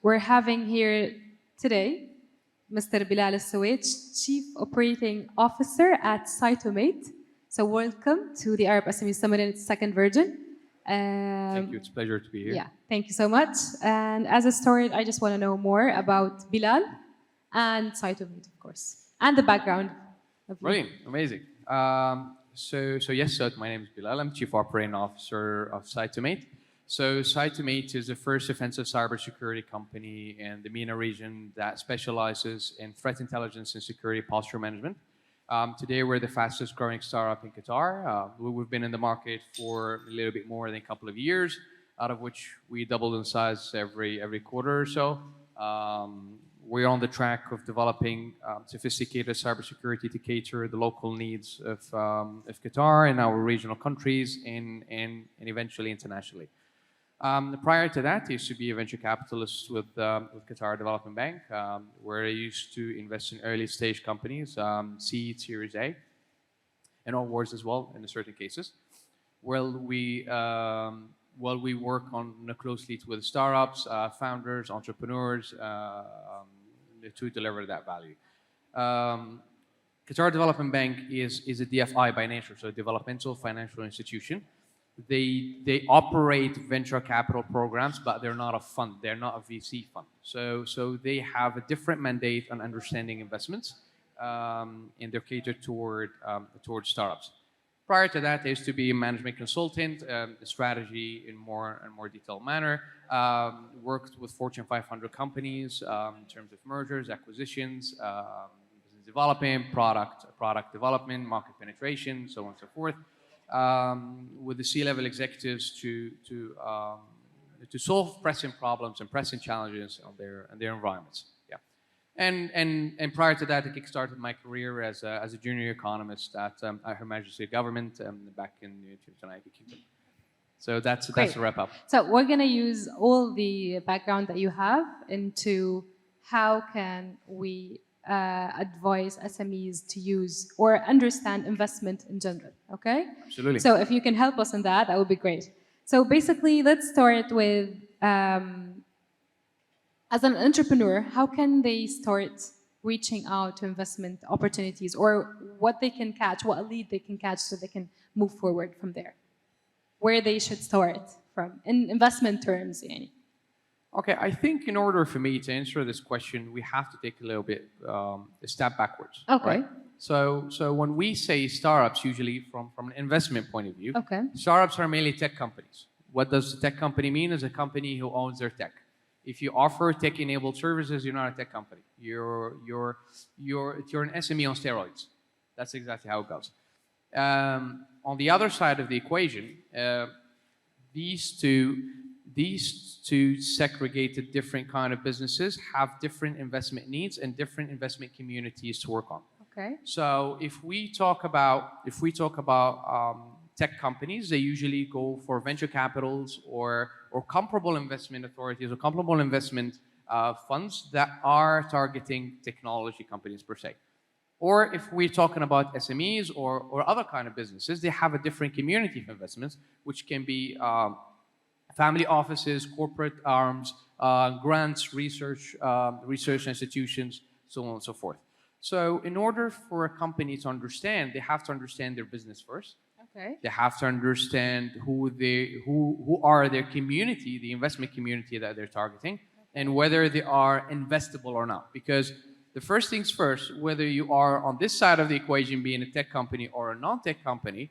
we're having here today Mr. Bilel Al Souaied, Chief Operating Officer at Cytomate. So welcome to the Arab SME Summit in its second version. Thank you. It's a pleasure to be here. Yeah, thank you so much. And as a start, I just want to know more about Bilal and Cytomate, of course, and the background of you. Brilliant, amazing. So my name is Bilal. I'm Chief Operating Officer of Cytomate. So Cytomate is the first offensive cybersecurity company in the MENA region that specializes in threat intelligence and security posture management. Today, we're the fastest growing startup in Qatar. We've been in the market for a little bit more than a couple of years, out of which we doubled in size every quarter or so. We're on the track of developing sophisticated cybersecurity to cater the local needs of Qatar and our regional countries and eventually internationally. Prior to that, I used to be a venture capitalist with Qatar Development Bank, where I used to invest in early stage companies, seed, Series A, and onwards as well in certain cases. Well, we work on closely with startups, founders, entrepreneurs to deliver that value. Qatar Development Bank is a DFI by nature, so a developmental financial institution. They operate venture capital programs, but they're not a fund. They're not a VC fund. So they have a different mandate on understanding investments, and they're catered toward startups. Prior to that, I used to be a management consultant, strategy in more detailed manner. Worked with Fortune 500 companies in terms of mergers, acquisitions, business development, product development, market penetration, so on and so forth. With the C-level executives to solve pressing problems and pressing challenges on their environments. Yeah, and prior to that, I kickstarted my career as a junior economist at Her Majesty's government back in the United Kingdom. So that's a wrap up. So we're gonna use all the background that you have into how can we advise SMEs to use or understand investment in general, okay? Absolutely. So if you can help us in that would be great. So basically, let's start with, as an entrepreneur, how can they start reaching out to investment opportunities, or what they can catch, what lead they can catch so they can move forward from there? Where they should start from, in investment terms, yani. Okay, I think in order for me to answer this question, we have to take a little bit a step backwards. Okay. Right? So when we say startups, usually from an investment point of view, okay, startups are mainly tech companies. What does a tech company mean? Is a company who owns their tech. If you offer tech-enabled services, you're not a tech company. You're an SME on steroids. That's exactly how it goes. On the other side of the equation, these two segregated different kind of businesses have different investment needs and different investment communities to work on. Okay. So if we talk about tech companies, they usually go for venture capitals or comparable investment authorities or comparable investment funds that are targeting technology companies per se. Or if we're talking about SMEs or other kind of businesses, they have a different community of investments, which can be family offices, corporate arms, grants, research institutions, so on and so forth. So in order for a company to understand, they have to understand their business first. Okay. They have to understand who are their community, the investment community that they're targeting, and whether they are investable or not. Because the first things first, whether you are on this side of the equation, being a tech company or a non-tech company,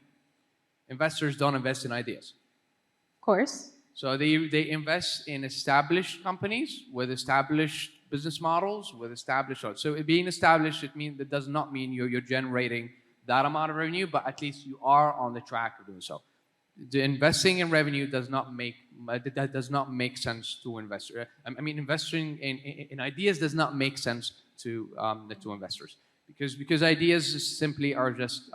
investors don't invest in ideas. Of course. So they invest in established companies with established business models, with established. So being established, it does not mean you're generating that amount of revenue, but at least you are on the track of doing so. The investing in revenue does not make sense to investors. I mean, investing in ideas does not make sense to investors because ideas simply are just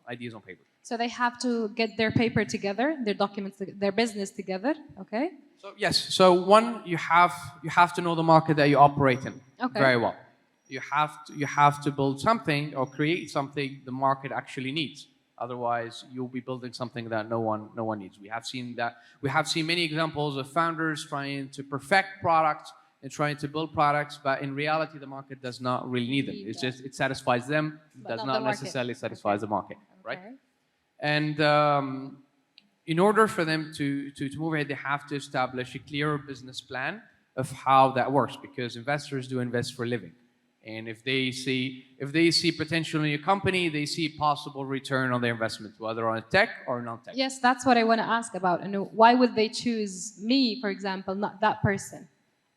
ideas on paper. So they have to get their paper together, their documents, their business together. Okay. So yes. So one, you have to know the market that you operate in very well. You have to build something or create something the market actually needs. Otherwise, you'll be building something that no one needs. We have seen many examples of founders trying to perfect products and trying to build products, but in reality, the market does not really need them. It's just, it satisfies them, does not not the market. necessarily satisfy the market, right? Okay. And in order for them to move ahead, they have to establish a clear business plan of how that works, because investors do invest for a living. And if they see potential in your company, they see possible return on their investment, whether on tech or non-tech. Yes, that's what I want to ask about. And why would they choose me, for example, not that person?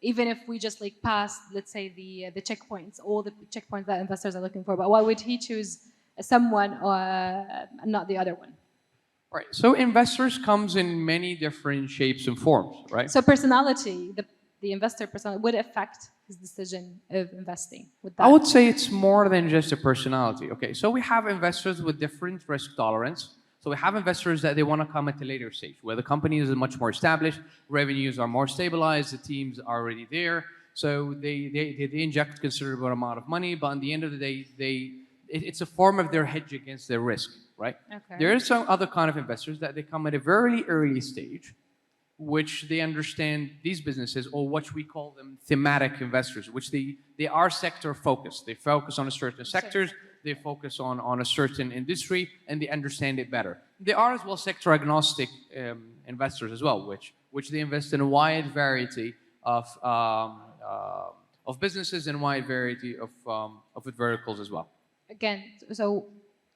Even if we just like pass, let's say the checkpoints, all the checkpoints that investors are looking for, but why would he choose someone and not the other one? Right. So investors comes in many different shapes and forms, right? So personality, the investor personality would affect his decision of investing. With that. I would say it's more than just a personality. Okay, so we have investors with different risk tolerance. So we have investors that they want to come at a later stage, where the company is much more established, revenues are more stabilized, the teams are already there. So they inject a considerable amount of money, but at the end of the day, it's a form of their hedge against their risk, right? Okay. There are some other kind of investors that they come at a very early stage, which they understand these businesses, or what we call them thematic investors, which they are sector focused. They focus on a certain sectors, they focus on a certain industry, and they understand it better. They are as well sector agnostic investors as well, which they invest in a wide variety of businesses and wide variety of verticals as well. Again, so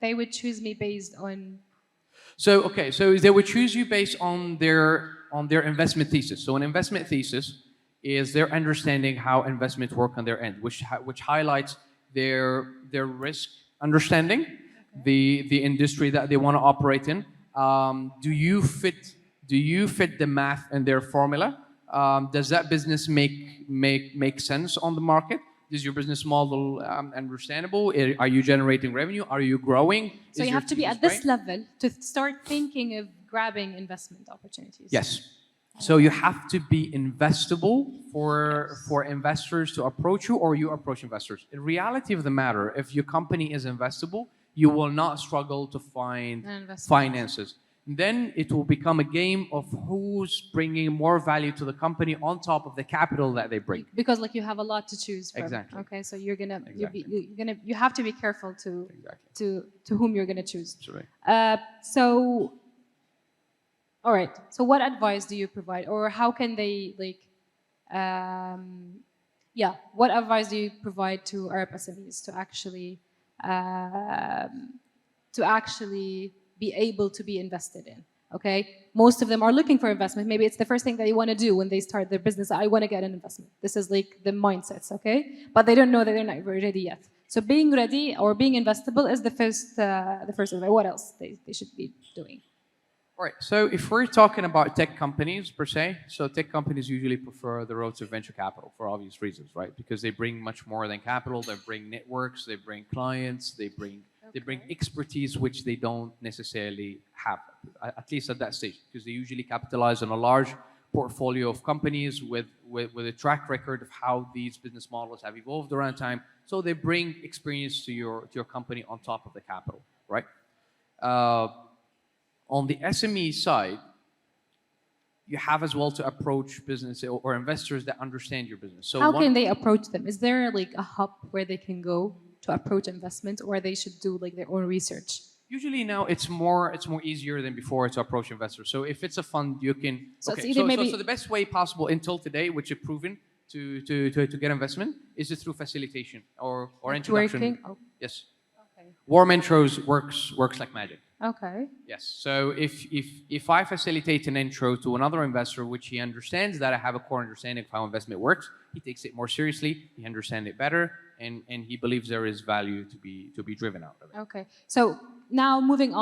they would choose me based on. So okay, so they would choose you based on their investment thesis. So an investment thesis is their understanding how investments work on their end, which highlights their risk understanding, the industry that they want to operate in. Do you fit the math in their formula? Does that business make sense on the market? Is your business model understandable? Are you generating revenue? Are you growing? So you have to be at this level to start thinking of grabbing investment opportunities. Yes. So you have to be investable for investors to approach you, or you approach investors. In reality of the matter, if your company is investable, you will not struggle to find finances. Then it will become a game of who's bringing more value to the company on top of the capital that they bring. Because like you have a lot to choose from. Exactly. Okay, so you have to be careful to whom you're gonna choose. Sorry. So, all right. So what advice do you provide, or how can they like? What advice do you provide to Arab SMEs to actually be able to be invested in? Okay, most of them are looking for investment. Maybe it's the first thing that they want to do when they start their business. I want to get an investment. This is like the mindsets, okay? But they don't know that they're not ready yet. So being ready or being investable is the first advice. What else they should be doing? All right. So if we're talking about tech companies per se, so tech companies usually prefer the road to venture capital for obvious reasons, right? Because they bring much more than capital. They bring networks. They bring clients. They bring expertise which they don't necessarily have, at least at that stage, because they usually capitalize on a large portfolio of companies with a track record of how these business models have evolved around time. So they bring experience to your company on top of the capital, right? On the SME side, you have as well to approach business or investors that understand your business. So how can they approach them? Is there like a hub where they can go to approach investment, or they should do like their own research? Usually now it's more easier than before to approach investors. So if it's a fund, you can. So okay, it's either so the best way possible until today, which is proven to get investment, is through facilitation or introduction. Oh. Yes. Okay. Warm intros works like magic. Okay. Yes. So if I facilitate an intro to another investor, which he understands that I have a core understanding of how investment works, he takes it more seriously, he understands it better, and he believes there is value to be driven out of it. Okay. So now moving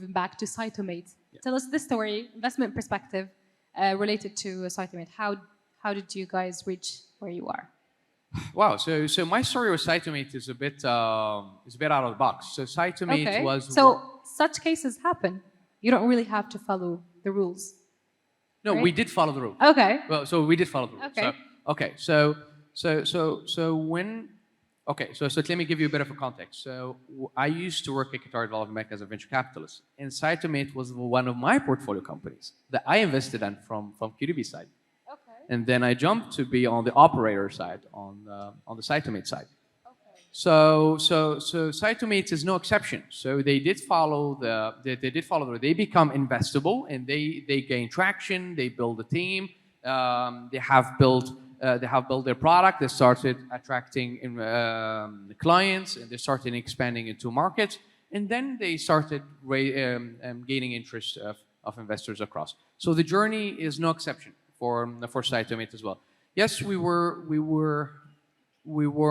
back to Cytomate. Yeah. Tell us this story, investment perspective, related to Cytomate. How did you guys reach where you are? Wow. So my story with Cytomate is a bit out of the box. So Cytomate was. So such cases happen. You don't really have to follow the rules. No, right? We did follow the rules. Okay. Well, so we did follow the rules. Okay. So let me give you a bit of a context. So I used to work at Qatar Development Bank as a venture capitalist, and Cytomate was one of my portfolio companies that I invested in from QDB side. Okay. And then I jumped to be on the operator side, on the Cytomate side. So Cytomate is no exception. So they become investable, and they gain traction. They build a team. They have built their product. They started attracting clients, and they started expanding into markets. And then they started gaining interest of investors across. So the journey is no exception for Cytomate as well. Yes, we were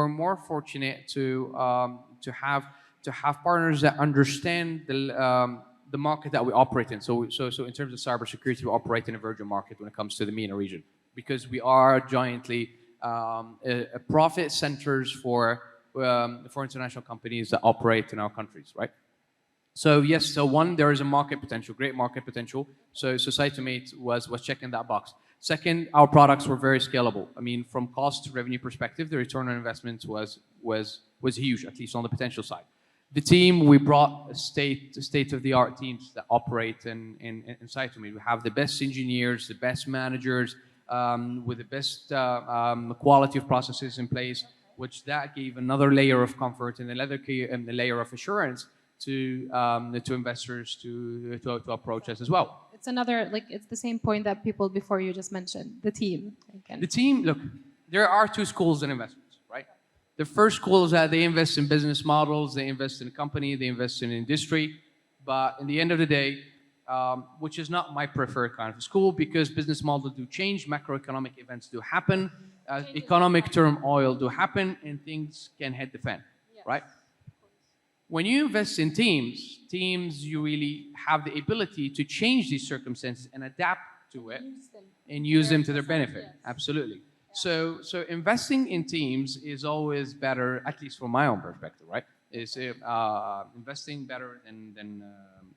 more fortunate to have partners that understand the market that we operate in. So in terms of cybersecurity, we operate in a virgin market when it comes to the MENA region, because we are giantly profit centers for international companies that operate in our countries, right? So yes, so one, there is a market potential, great market potential. So Cytomate was checking that box. Second, our products were very scalable. I mean, from cost to revenue perspective, the return on investment was huge, at least on the potential side. The team, we brought state-of-the-art teams that operate in Cytomate. We have the best engineers, the best managers, with the best quality of processes in place, which that gave another layer of comfort and another layer of assurance to investors to approach us as well. It's another, like, it's the same point that people before you just mentioned, the team. The team, look, there are two schools in investments, right? The first school is that they invest in business models, they invest in a company, they invest in industry. But in the end of the day, which is not my preferred kind of school, because business models do change, macroeconomic events do happen, economic turmoil do happen, and things can hit the fan, right? When you invest in teams, you really have the ability to change these circumstances and adapt to it and use them to their benefit. Absolutely. So investing in teams is always better, at least from my own perspective, right? Is investing better than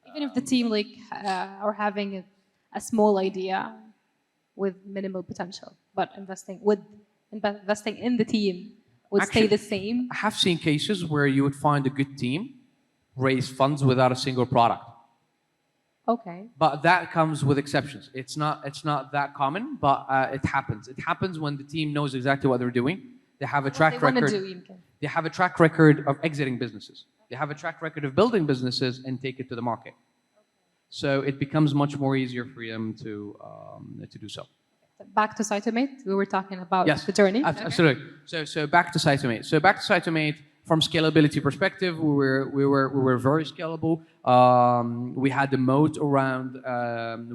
even if the team are having a small idea with minimal potential, but investing in the team would stay the same. I have seen cases where you would find a good team raise funds without a single product. Okay. But that comes with exceptions. It's not that common, but it happens. It happens when the team knows exactly what they're doing. They have a track record. They have a track record of exiting businesses. They have a track record of building businesses and take it to the market. So it becomes much more easier for them to do so. Back to Cytomate, we were talking about yes, the journey. Absolutely. So back to Cytomate. So back to Cytomate, from scalability perspective, we were very scalable. We had the moat around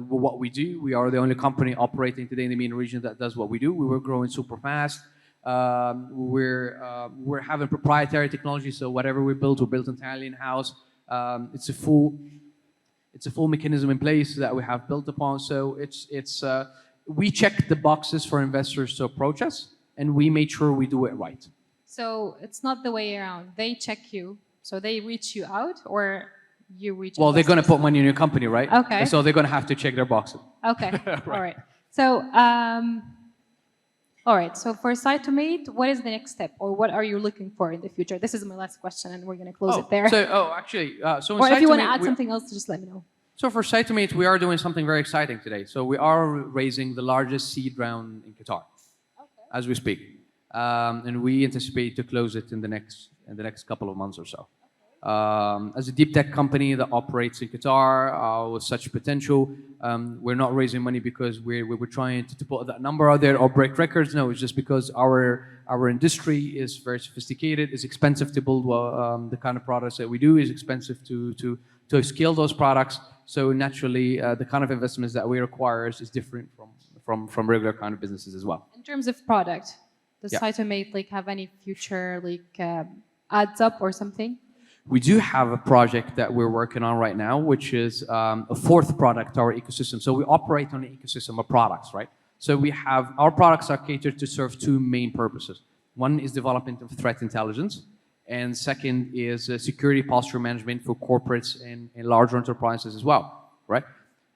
what we do. We are the only company operating today in the MENA region that does what we do. We were growing super fast. We're having proprietary technology, so whatever we built entirely in-house. It's a full mechanism in place that we have built upon. So we checked the boxes for investors to approach us, and we made sure we do it right. So it's not the way around. They check you, so they reach you out, or you reach. Well, they're going to put money in your company, right? Okay. So they're going to have to check their boxes. Okay. Right. All right. So, all right. So for Cytomate, what is the next step, or what are you looking for in the future? This is my last question, and we're going to close it there. Actually, so or if you want to add something else, just let me know. So for Cytomate, we are doing something very exciting today. So we are raising the largest seed round in Qatar, as we speak, and we anticipate to close it in the next couple of months or so. As a deep tech company that operates in Qatar with such potential, we're not raising money because we were trying to put that number out there or break records. No, it's just because our industry is very sophisticated. It's expensive to build the kind of products that we do. It's expensive to scale those products. So naturally, the kind of investments that we require is different from regular kind of businesses as well. In terms of product, does Cytomate have any future adds up or something? We do have a project that we're working on right now, which is a fourth product to our ecosystem. So we operate on an ecosystem of products, right? So we have our products are catered to serve two main purposes. One is development of threat intelligence, and second is security posture management for corporates and larger enterprises as well, right?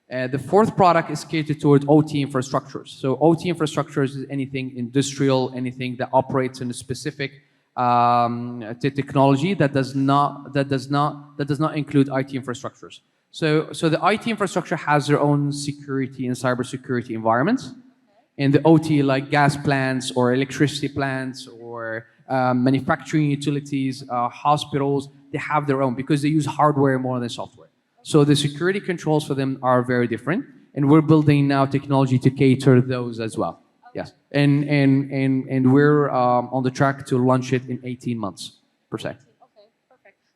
The fourth product is catered toward OT infrastructures. So OT infrastructures is anything industrial, anything that operates in a specific technology that does not include IT infrastructures. So the IT infrastructure has their own security and cybersecurity environments, in the OT, like gas plants or electricity plants or manufacturing utilities, hospitals, they have their own because they use hardware more than software. So the security controls for them are very different, and we're building now technology to cater those as well. Yes, and we're on the track to launch it in 18 months per se.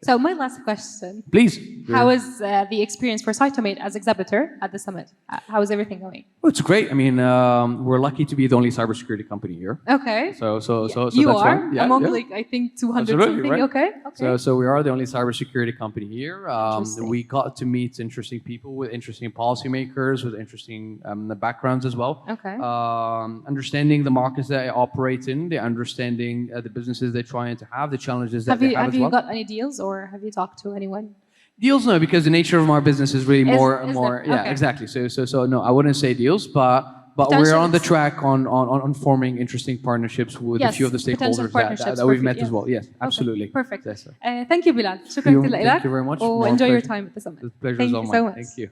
So my last question. Please. How is the experience for Cytomate as exhibitor at the summit? How is everything going? Oh, it's great. I mean, we're lucky to be the only cybersecurity company here. Okay. So you that's are fun. Yeah, among yeah. like I think 200 Absolutely, something. right. Okay. Okay. So we are the only cybersecurity company here. Interesting. We got to meet interesting people with interesting policymakers with interesting backgrounds as well. Okay. Understanding the markets that they operate in, the understanding the businesses they're trying to have, the challenges that they have Have as you well. got any deals or have you talked to anyone? Deals, no, because the nature of our business is really more. Yeah, okay. exactly. So no, I wouldn't say deals, but we're on the track on forming interesting partnerships with a few of the stakeholders that we've met as well. Yes, absolutely. Okay, perfect. Yes, sir. Thank you, Bilal. شكرا كثير لك. Thank you very much. Oh, enjoy your time at the summit. The pleasure Thank is you all so mine. much. Thank you.